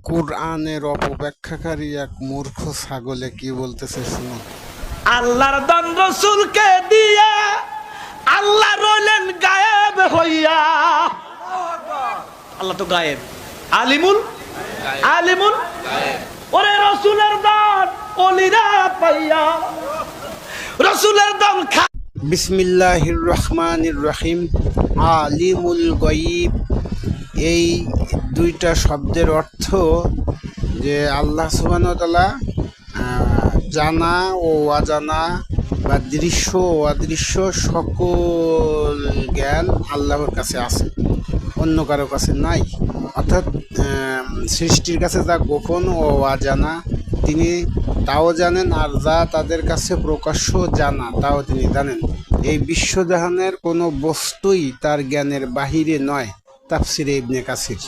কুরআনের অপব্যাখ্যাকারী এক মূর্খ ছাগলে কি বলতেছে শুনুন। আল্লাহর দান রাসূলকে দিয়া আল্লাহ রইলেন গায়েব হইয়া। আল্লাহ তো গায়েব, আলিমুল আলিমুল গায়েব। ওরে রাসূলের দান ওলিরা পাইয়া, রাসূলের দান বিসমিল্লাহির রহমানির রহিম। আলিমুল গায়ব, এই দুইটা শব্দের অর্থ যে আল্লাহ সুবহানাহু ওয়া তাআলা জানা ও অজানা বা দৃশ্য ও অদৃশ্য সকল জ্ঞান আল্লাহর কাছে আছে, অন্য কারো কাছে নাই। অর্থাৎ সৃষ্টির কাছে যা গোপন ও অজানা তিনি তাও জানেন, আর যা তাদের কাছে প্রকাশ্য জানা তাও তিনি জানেন। এই বিশ্বজাহানের কোনো বস্তুই তার জ্ঞানের বাহিরে নয়। তাফসিরে ইবনে কাসির।